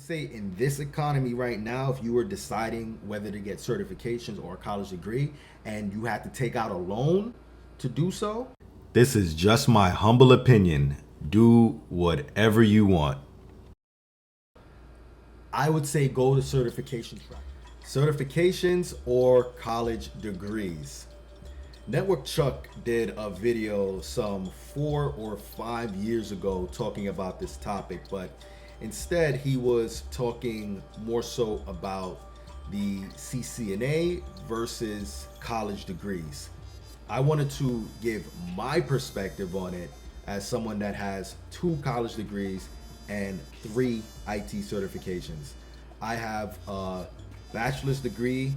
say in this economy right now, if you were deciding whether to get certifications or a college degree and you had to take out a loan to do so, this is just my humble opinion. Do whatever you want. I would say go the certification track. Certifications or college degrees. Network Chuck did a video some 4 or 5 years ago talking about this topic, but instead he was talking more so about the CCNA versus college degrees. I wanted to give my perspective on it as someone that has 2 college degrees and 3 IT certifications. I have a bachelor's degree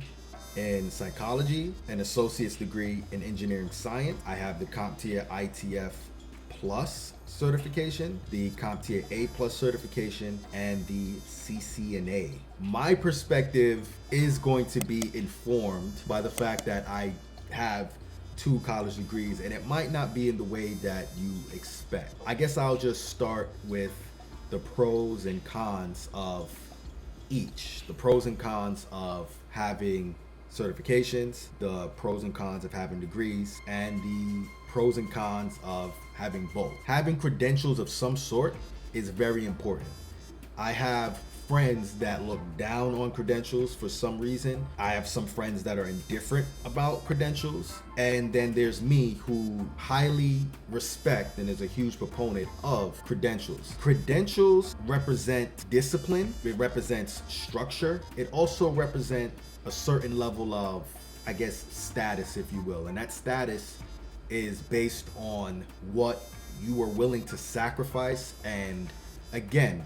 in psychology, an associate's degree in engineering science. I have the CompTIA ITF Plus certification, the CompTIA A Plus certification, and the CCNA. My perspective is going to be informed by the fact that I have 2 college degrees, and it might not be in the way that you expect. I guess I'll just start with the pros and cons of each. The pros and cons of having certifications, the pros and cons of having degrees, and the pros and cons of having both. Having credentials of some sort is very important. I have friends that look down on credentials for some reason. I have some friends that are indifferent about credentials. And then there's me, who highly respect and is a huge proponent of credentials. Credentials represent discipline, it represents structure, it also represents a certain level of, I guess, status, if you will. And that status is based on what you are willing to sacrifice, and again,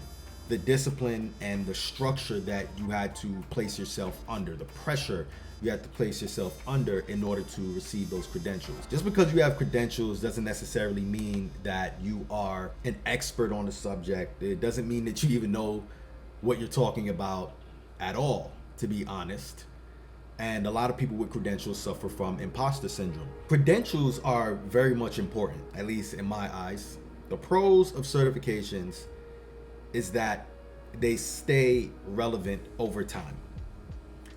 the discipline and the structure that you had to place yourself under, the pressure you had to place yourself under in order to receive those credentials. Just because you have credentials doesn't necessarily mean that you are an expert on the subject. It doesn't mean that you even know what you're talking about at all, to be honest. And a lot of people with credentials suffer from imposter syndrome. Credentials are very much important, at least in my eyes. The pros of certifications is that they stay relevant over time.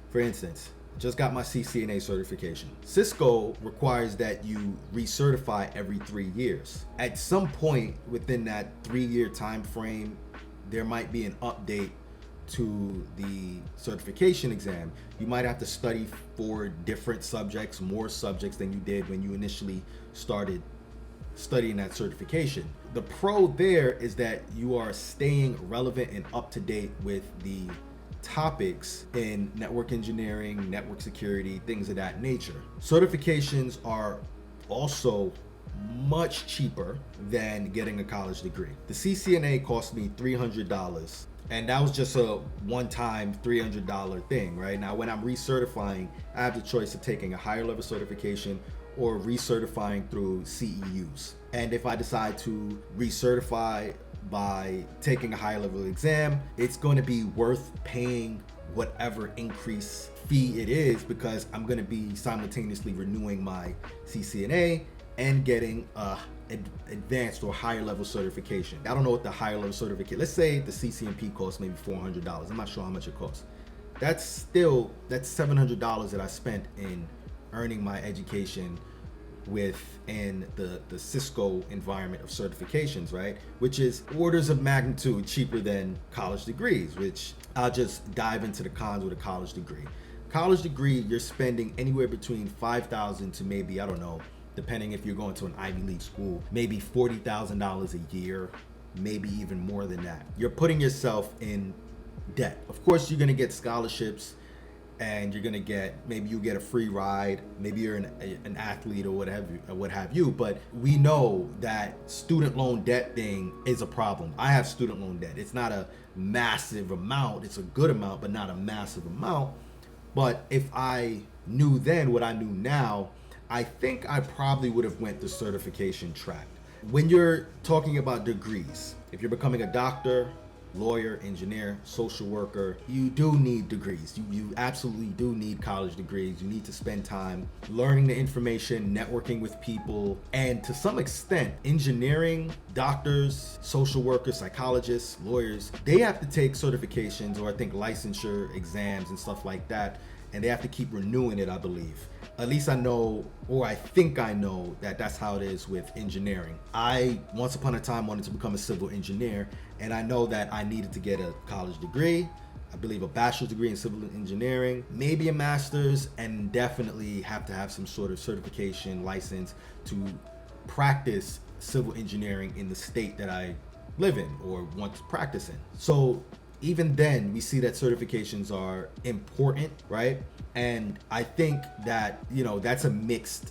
For instance, just got my CCNA certification. Cisco requires that you recertify every 3 years. At some point within that 3-year time frame, there might be an update to the certification exam. You might have to study for different subjects, more subjects than you did when you initially started studying that certification. The pro there is that you are staying relevant and up to date with the topics in network engineering, network security, things of that nature. Certifications are also much cheaper than getting a college degree. The CCNA cost me $300, and that was just a one-time $300 thing, right? Now, when I'm recertifying, I have the choice of taking a higher level certification or recertifying through CEUs. And if I decide to recertify by taking a higher level exam, it's going to be worth paying whatever increase fee it is, because I'm going to be simultaneously renewing my CCNA and getting a advanced or higher level certification. I don't know what the higher level certificate, let's say the CCNP costs maybe $400. I'm not sure how much it costs. That's $700 that I spent in earning my education within the Cisco environment of certifications, right? Which is orders of magnitude cheaper than college degrees, which I'll just dive into the cons with a college degree. College degree, you're spending anywhere between $5,000 to maybe, I don't know, depending if you're going to an Ivy League school, maybe $40,000 a year, maybe even more than that. You're putting yourself in debt. Of course, you're gonna get scholarships, and you're gonna get, maybe you get a free ride, maybe you're an athlete or what have you, but we know that student loan debt thing is a problem. I have student loan debt. It's not a massive amount, it's a good amount, but not a massive amount. But if I knew then what I knew now, I think I probably would have went the certification track. When you're talking about degrees, if you're becoming a doctor, lawyer, engineer, social worker, you do need degrees. You absolutely do need college degrees. You need to spend time learning the information, networking with people, and to some extent, engineering, doctors, social workers, psychologists, lawyers, they have to take certifications or I think licensure exams and stuff like that, and they have to keep renewing it, I believe. At least I know, or I think I know, that that's how it is with engineering. I once upon a time wanted to become a civil engineer, and I know that I needed to get a college degree, I believe a bachelor's degree in civil engineering, maybe a master's, and definitely have to have some sort of certification license to practice civil engineering in the state that I live in or want to practice in. So even then, we see that certifications are important, right? And I think that, you know, that's a mixed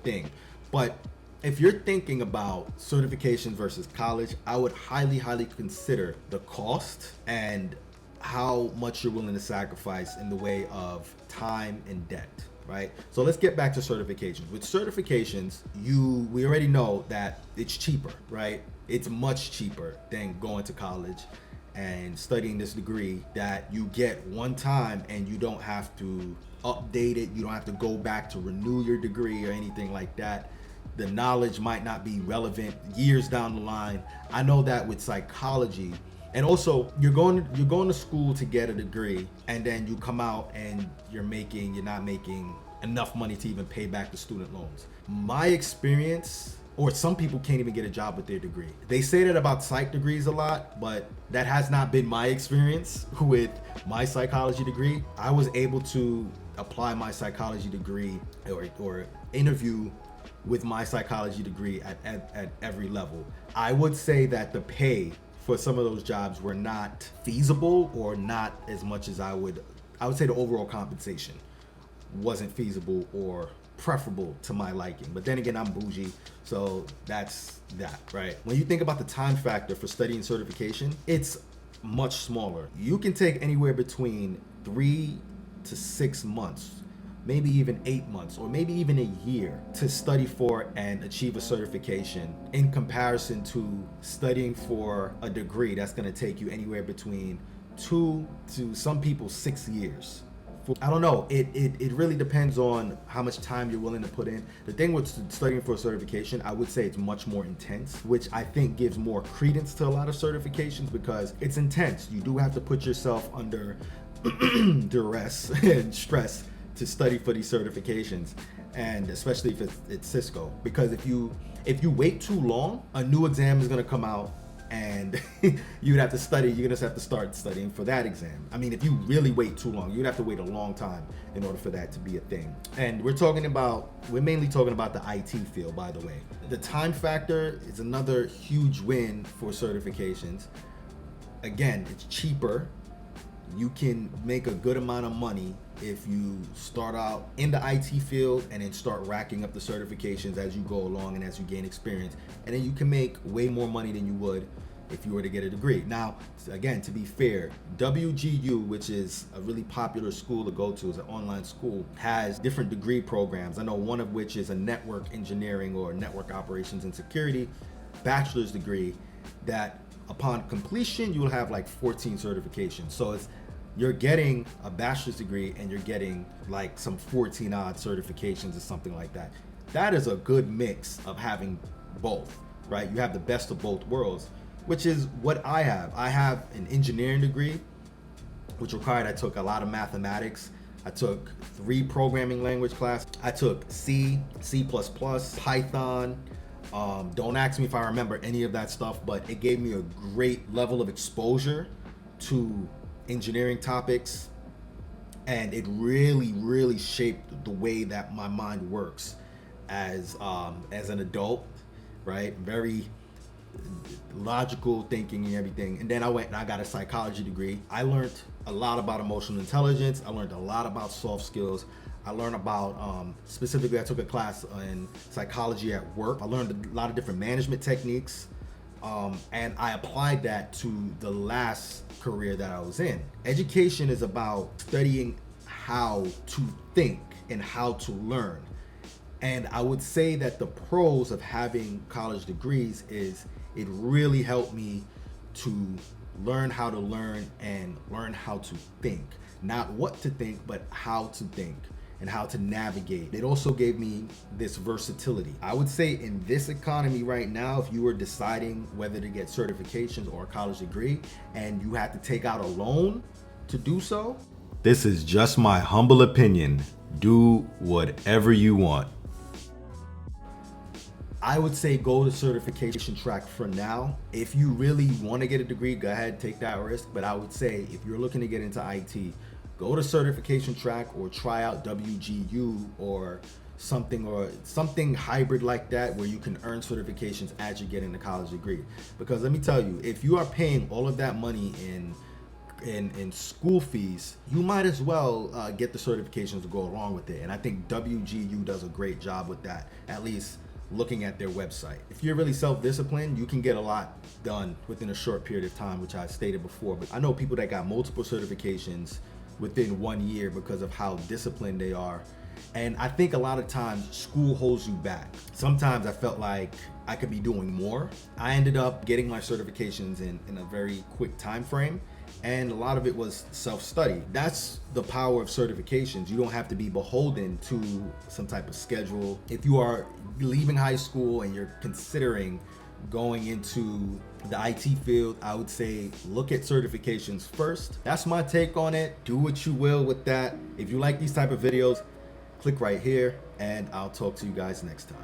thing. But if you're thinking about certification versus college, I would highly consider the cost and how much you're willing to sacrifice in the way of time and debt, right? So let's get back to certifications. With certifications, we already know that it's cheaper, right? It's much cheaper than going to college and studying this degree that you get one time, and you don't have to update it. You don't have to go back to renew your degree or anything like that. The knowledge might not be relevant years down the line. I know that with psychology. And also, you're going to school to get a degree, and then you come out and you're not making enough money to even pay back the student loans. My experience, or some people can't even get a job with their degree. They say that about psych degrees a lot, but that has not been my experience with my psychology degree. I was able to apply my psychology degree or interview with my psychology degree at every level. I would say that the pay for some of those jobs were not feasible, or not as much as I would say the overall compensation wasn't feasible or preferable to my liking. But then again, I'm bougie, so that's that, right? When you think about the time factor for studying certification, it's much smaller. You can take anywhere between 3 to 6 months, maybe even 8 months, or maybe even a year to study for and achieve a certification, in comparison to studying for a degree that's going to take you anywhere between 2 to some people 6 years. I don't know. It really depends on how much time you're willing to put in. The thing with studying for a certification, I would say it's much more intense, which I think gives more credence to a lot of certifications, because it's intense. You do have to put yourself under duress and stress to study for these certifications, and especially if it's Cisco, because if you wait too long, a new exam is going to come out, and you'd have to study. You're gonna have to start studying for that exam. I mean, if you really wait too long, you'd have to wait a long time in order for that to be a thing. And we're mainly talking about the IT field, by the way. The time factor is another huge win for certifications. Again, it's cheaper. You can make a good amount of money if you start out in the IT field and then start racking up the certifications as you go along and as you gain experience. And then you can make way more money than you would if you were to get a degree. Now, again, to be fair, WGU, which is a really popular school to go to, is an online school, has different degree programs. I know one of which is a network engineering or network operations and security bachelor's degree that upon completion, you will have like 14 certifications. So you're getting a bachelor's degree and you're getting like some 14 odd certifications or something like that. That is a good mix of having both, right? You have the best of both worlds, which is what I have. I have an engineering degree, which required I took a lot of mathematics. I took 3 programming language classes. I took C, C++, Python. Don't ask me if I remember any of that stuff, but it gave me a great level of exposure to engineering topics, and it really shaped the way that my mind works as an adult, right? Very logical thinking and everything. And then I went and I got a psychology degree. I learned a lot about emotional intelligence. I learned a lot about soft skills. I learned about, specifically I took a class in psychology at work. I learned a lot of different management techniques. And I applied that to the last career that I was in. Education is about studying how to think and how to learn. And I would say that the pros of having college degrees is it really helped me to learn how to learn and learn how to think. Not what to think, but how to think and how to navigate. It also gave me this versatility. I would say in this economy right now, if you were deciding whether to get certifications or a college degree and you had to take out a loan to do so, this is just my humble opinion. Do whatever you want. I would say go the certification track for now. If you really want to get a degree, go ahead, take that risk. But I would say if you're looking to get into IT, go to certification track or try out WGU or something hybrid like that where you can earn certifications as you're getting the college degree. Because let me tell you, if you are paying all of that money in school fees, you might as well get the certifications to go along with it. And I think WGU does a great job with that, at least looking at their website. If you're really self-disciplined, you can get a lot done within a short period of time, which I stated before. But I know people that got multiple certifications within 1 year because of how disciplined they are. And I think a lot of times school holds you back. Sometimes I felt like I could be doing more. I ended up getting my certifications in a very quick time frame, and a lot of it was self-study. That's the power of certifications. You don't have to be beholden to some type of schedule. If you are leaving high school and you're considering going into the IT field, I would say look at certifications first. That's my take on it. Do what you will with that. If you like these type of videos, click right here, and I'll talk to you guys next time.